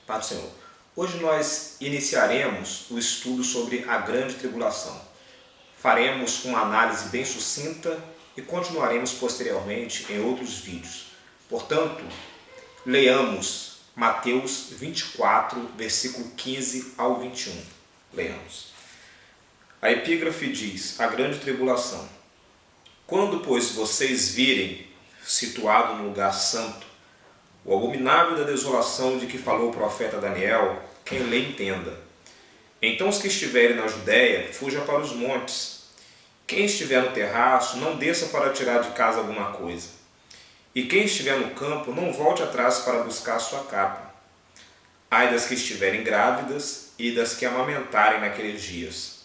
Pai do Senhor. Hoje nós iniciaremos o estudo sobre a grande tribulação. Faremos uma análise bem sucinta e continuaremos posteriormente em outros vídeos. Portanto, leamos Mateus 24, versículo 15 ao 21. Leamos. A epígrafe diz: a grande tribulação. Quando, pois, vocês virem, situado no lugar santo, o abominável da desolação de que falou o profeta Daniel, quem lê entenda. Então os que estiverem na Judéia, fujam para os montes. Quem estiver no terraço, não desça para tirar de casa alguma coisa. E quem estiver no campo, não volte atrás para buscar a sua capa. Ai das que estiverem grávidas e das que amamentarem naqueles dias.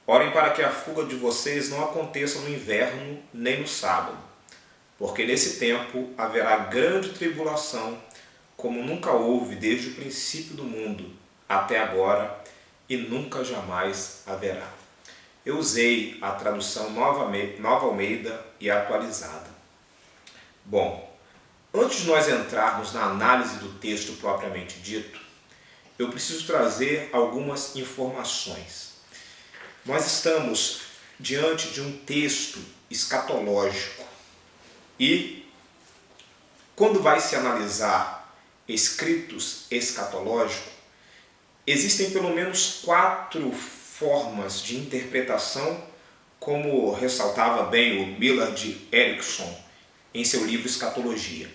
Orem para que a fuga de vocês não aconteça no inverno nem no sábado, porque nesse tempo haverá grande tribulação, como nunca houve desde o princípio do mundo até agora, e nunca jamais haverá. Eu usei a tradução Nova Almeida e atualizada. Bom, antes de nós entrarmos na análise do texto propriamente dito, eu preciso trazer algumas informações. Nós estamos diante de um texto escatológico. E, quando vai se analisar escritos escatológicos, existem pelo menos 4 formas de interpretação, como ressaltava bem o Millard Erickson em seu livro Escatologia.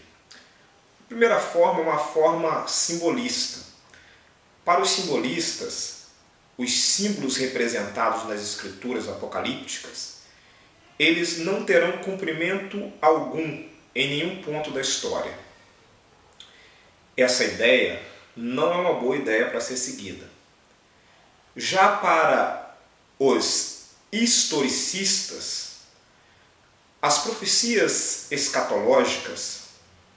A primeira forma é uma forma simbolista. Para os simbolistas, os símbolos representados nas escrituras apocalípticas, eles não terão cumprimento algum em nenhum ponto da história. Essa ideia não é uma boa ideia para ser seguida. Já para os historicistas, as profecias escatológicas,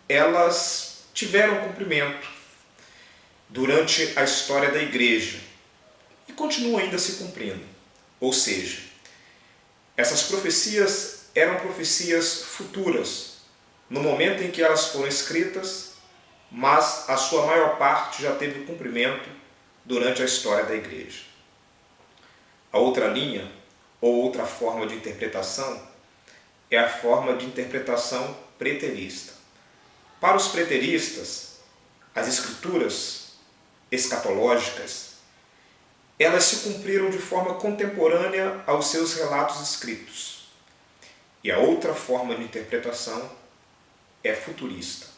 elas tiveram cumprimento durante a história da igreja e continuam ainda se cumprindo. Ou seja, essas profecias eram profecias futuras, no momento em que elas foram escritas, mas a sua maior parte já teve cumprimento durante a história da igreja. A outra linha, ou outra forma de interpretação, é a forma de interpretação preterista. Para os preteristas, as escrituras escatológicas, elas se cumpriram de forma contemporânea aos seus relatos escritos. E a outra forma de interpretação é futurista.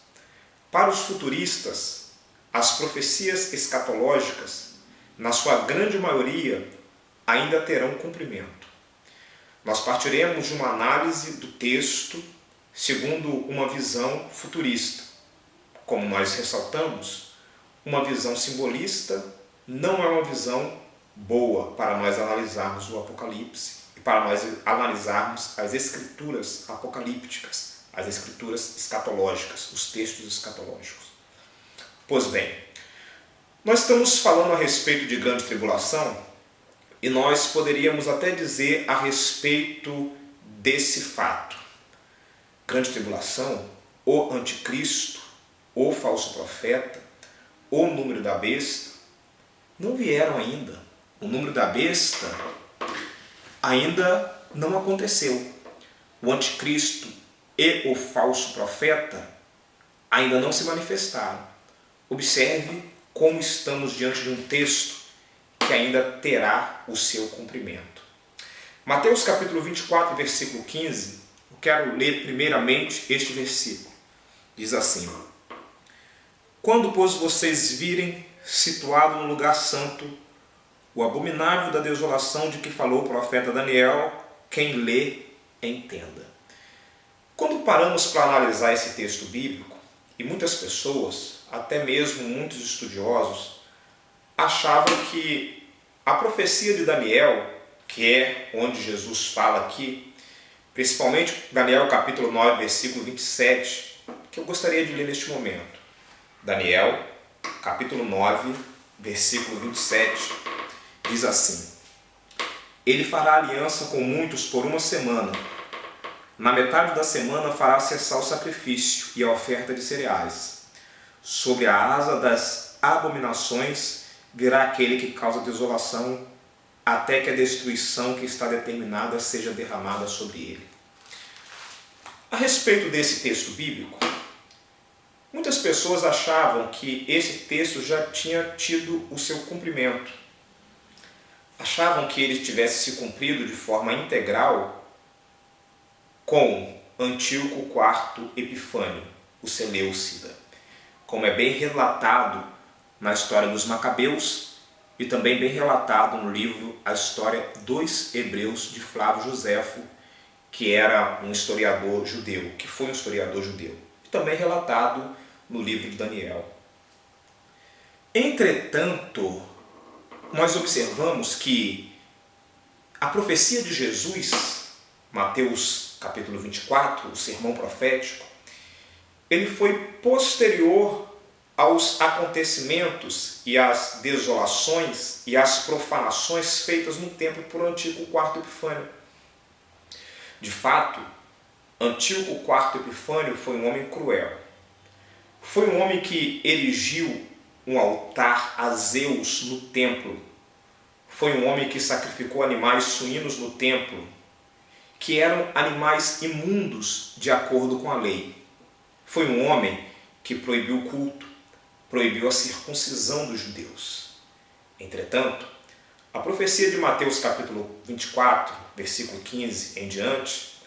Para os futuristas, as profecias escatológicas, na sua grande maioria, ainda terão cumprimento. Nós partiremos de uma análise do texto segundo uma visão futurista. Como nós ressaltamos, uma visão simbolista não é uma visão boa para nós analisarmos o Apocalipse e para nós analisarmos as escrituras apocalípticas, as escrituras escatológicas, os textos escatológicos. Pois bem, nós estamos falando a respeito de grande tribulação e nós poderíamos até dizer a respeito desse fato. Grande tribulação, o anticristo, o falso profeta, o número da besta, não vieram ainda. O número da besta ainda não aconteceu. O anticristo e o falso profeta ainda não se manifestaram. Observe como estamos diante de um texto que ainda terá o seu cumprimento. Mateus capítulo 24, versículo 15, eu quero ler primeiramente este versículo. Diz assim: quando, pois, vocês virem situado no lugar santo o abominável da desolação de que falou o profeta Daniel, quem lê, entenda. Quando paramos para analisar esse texto bíblico, e muitas pessoas, até mesmo muitos estudiosos, achavam que a profecia de Daniel, que é onde Jesus fala aqui, principalmente Daniel capítulo 9, versículo 27, que eu gostaria de ler neste momento. Daniel, capítulo 9, versículo 27, diz assim: ele fará aliança com muitos por 1 semana. Na metade da semana fará cessar o sacrifício e a oferta de cereais. Sobre a asa das abominações virá aquele que causa desolação, até que a destruição que está determinada seja derramada sobre ele. A respeito desse texto bíblico, muitas pessoas achavam que esse texto já tinha tido o seu cumprimento. Achavam que ele tivesse se cumprido de forma integral com Antíoco IV Epifânio, o Seleucida, como é bem relatado na história dos Macabeus e também bem relatado no livro A História dos Hebreus, de Flávio Joséfo, que era um historiador judeu, que foi um historiador judeu, e também relatado no livro de Daniel. Entretanto, nós observamos que a profecia de Jesus, Mateus capítulo 24, o sermão profético, ele foi posterior aos acontecimentos e às desolações e às profanações feitas no templo por Antíoco IV Epifânio. De fato, Antíoco IV Epifânio foi um homem cruel. Foi um homem que erigiu um altar a Zeus no templo. Foi um homem que sacrificou animais suínos no templo, que eram animais imundos de acordo com a lei. Foi um homem que proibiu o culto, proibiu a circuncisão dos judeus. Entretanto, a profecia de Mateus capítulo 24, versículo 15 em diante,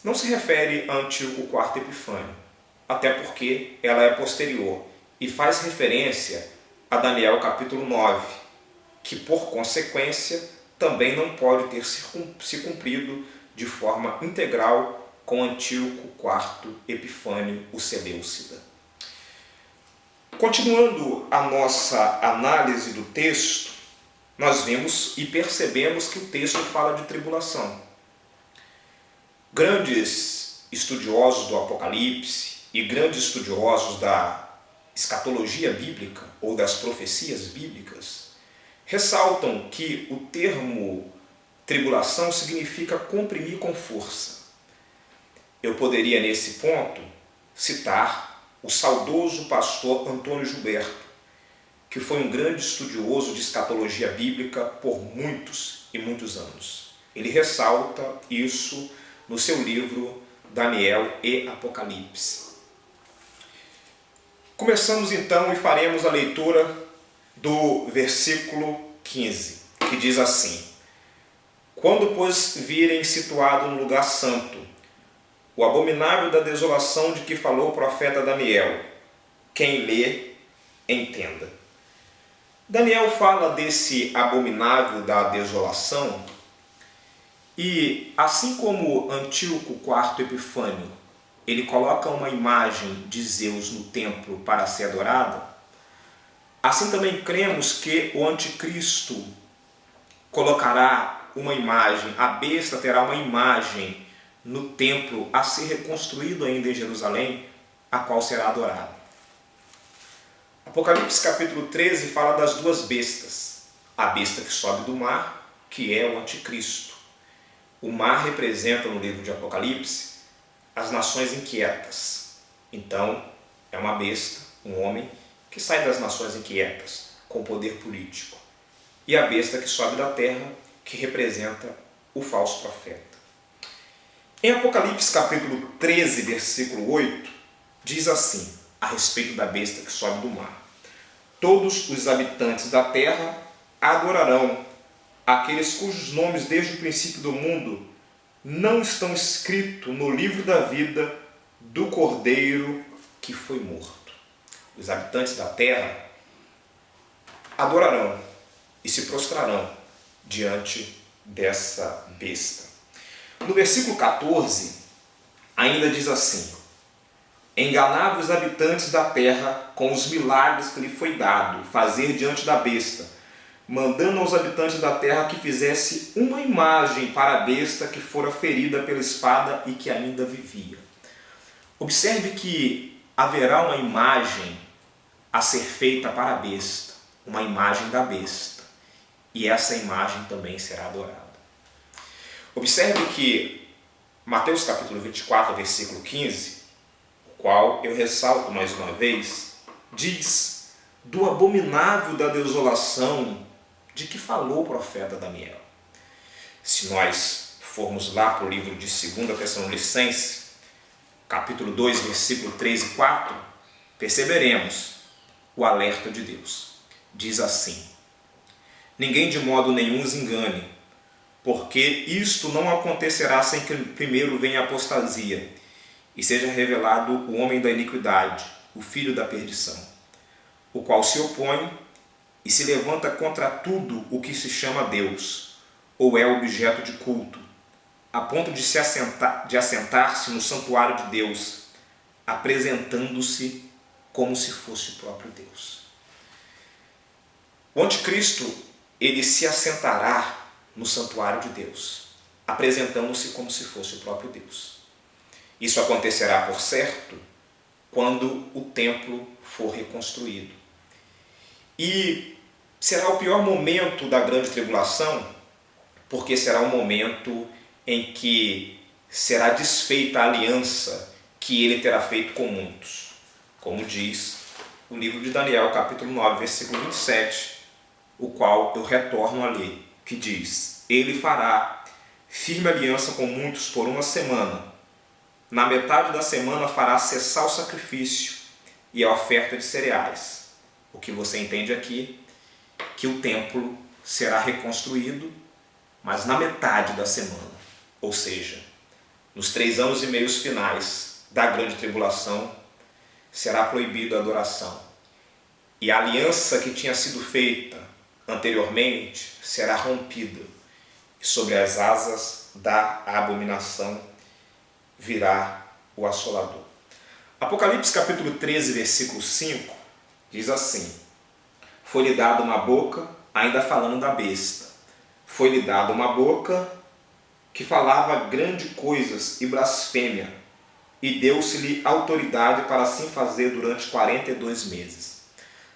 não se refere a Antíoco IV Epifânio, até porque ela é posterior e faz referência a Daniel capítulo 9, que por consequência também não pode ter se cumprido de forma integral com Antíoco IV Epifânio, o Seleucida. Continuando a nossa análise do texto, nós vemos e percebemos que o texto fala de tribulação. Grandes estudiosos do Apocalipse e grandes estudiosos da escatologia bíblica ou das profecias bíblicas ressaltam que o termo tribulação significa comprimir com força. Eu poderia, nesse ponto, citar o saudoso pastor Antônio Gilberto, que foi um grande estudioso de escatologia bíblica por muitos e muitos anos. Ele ressalta isso no seu livro Daniel e Apocalipse. Começamos então e faremos a leitura do versículo 15, que diz assim: Quando, pois, virem situado no lugar santo o abominável da desolação de que falou o profeta Daniel, quem lê, entenda. Daniel fala desse abominável da desolação e, assim como Antíoco IV Epifânio, ele coloca uma imagem de Zeus no templo para ser adorada, assim também cremos que o anticristo colocará uma imagem, a besta terá uma imagem no templo a ser reconstruído ainda em Jerusalém, a qual será adorada. Apocalipse capítulo 13 fala das duas bestas. A besta que sobe do mar, que é o anticristo. O mar representa, no livro de Apocalipse, as nações inquietas. Então, é uma besta, um homem, que sai das nações inquietas, com poder político. E a besta que sobe da terra, que representa o falso profeta. Em Apocalipse capítulo 13, versículo 8, diz assim, a respeito da besta que sobe do mar: Todos os habitantes da terra adorarão aqueles cujos nomes desde o princípio do mundo não estão escritos no livro da vida do Cordeiro que foi morto. Os habitantes da terra adorarão e se prostrarão diante dessa besta. No versículo 14, ainda diz assim: Enganava os habitantes da terra com os milagres que lhe foi dado fazer diante da besta, mandando aos habitantes da terra que fizesse uma imagem para a besta que fora ferida pela espada e que ainda vivia. Observe que haverá uma imagem a ser feita para a besta, uma imagem da besta, e essa imagem também será adorada. Observe que Mateus capítulo 24, versículo 15, o qual eu ressalto mais uma vez, diz do abominável da desolação de que falou o profeta Daniel. Se nós formos lá para o livro de 2 Tessalonicenses, capítulo 2, versículo 3 e 4, perceberemos o alerta de Deus. Diz assim: ninguém de modo nenhum os engane, porque isto não acontecerá sem que primeiro venha a apostasia, e seja revelado o homem da iniquidade, o filho da perdição, o qual se opõe e se levanta contra tudo o que se chama Deus, ou é objeto de culto, a ponto de assentar-se no santuário de Deus, apresentando-se como se fosse o próprio Deus. O anticristo, ele se assentará no santuário de Deus, apresentando-se como se fosse o próprio Deus. Isso acontecerá, por certo, quando o templo for reconstruído. E será o pior momento da grande tribulação, porque será um momento em que será desfeita a aliança que ele terá feito com muitos. Como diz o livro de Daniel, capítulo 9, versículo 27, o qual eu retorno a ler, que diz: ele fará firme aliança com muitos por uma semana. Na metade da semana fará cessar o sacrifício e a oferta de cereais. O que você entende aqui? Que o templo será reconstruído, mas na metade da semana. Ou seja, nos 3 anos e meio finais da grande tribulação, será proibida a adoração. E a aliança que tinha sido feita anteriormente será rompida. E sobre as asas da abominação virá o assolador. Apocalipse capítulo 13, versículo 5, diz assim: foi-lhe dada uma boca, ainda falando da besta, foi-lhe dada uma boca que falava grandes coisas e blasfêmia, e deu-se-lhe autoridade para assim fazer durante 42 meses.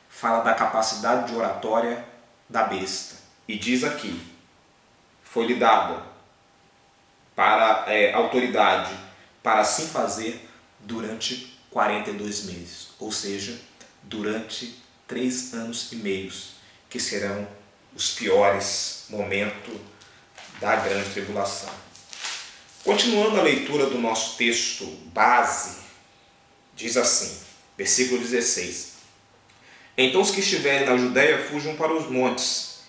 Fala da capacidade de oratória da besta. E diz aqui: foi-lhe dada autoridade para assim fazer durante 42 meses. Ou seja, durante 3 anos e meio, que serão os piores momentos da grande tribulação. Continuando a leitura do nosso texto base, diz assim, versículo 16: então os que estiverem na Judéia fujam para os montes.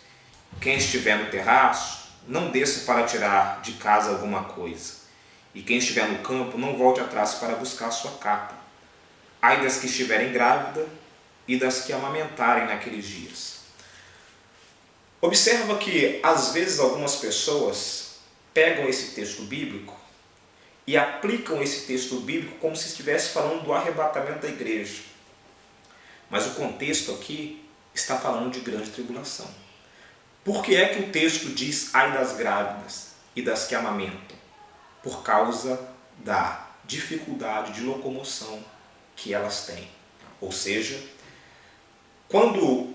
Quem estiver no terraço, não desça para tirar de casa alguma coisa. E quem estiver no campo, não volte atrás para buscar sua capa. Ai das que estiverem grávidas e das que amamentarem naqueles dias. Observa que, às vezes, algumas pessoas pegam esse texto bíblico e aplicam esse texto bíblico como se estivesse falando do arrebatamento da igreja. Mas o contexto aqui está falando de grande tribulação. Por que é que o texto diz ai das grávidas e das que amamentam? Por causa da dificuldade de locomoção que elas têm. Ou seja, quando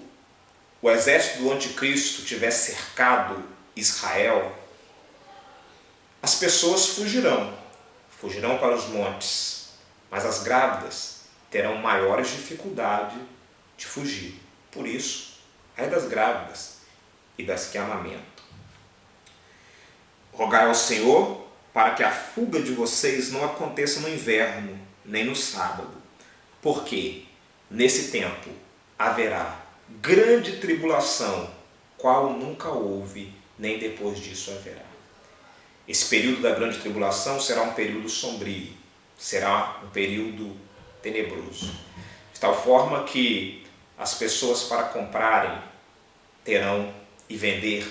o exército do anticristo tiver cercado Israel, as pessoas fugirão para os montes, mas as grávidas terão maiores dificuldades de fugir. Por isso, ai das grávidas e das que amamentam. Rogai ao Senhor para que a fuga de vocês não aconteça no inverno, nem no sábado, porque nesse tempo haverá grande tribulação, qual nunca houve, nem depois disso haverá. Esse período da grande tribulação será um período sombrio, será um período tenebroso, de tal forma que as pessoas, para comprarem e vender,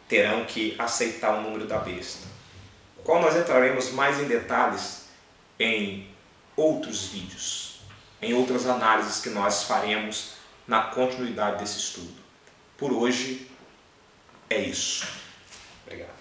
terão que aceitar o número da besta, o qual nós entraremos mais em detalhes em outros vídeos, em outras análises que nós faremos na continuidade desse estudo. Por hoje é isso. Obrigado.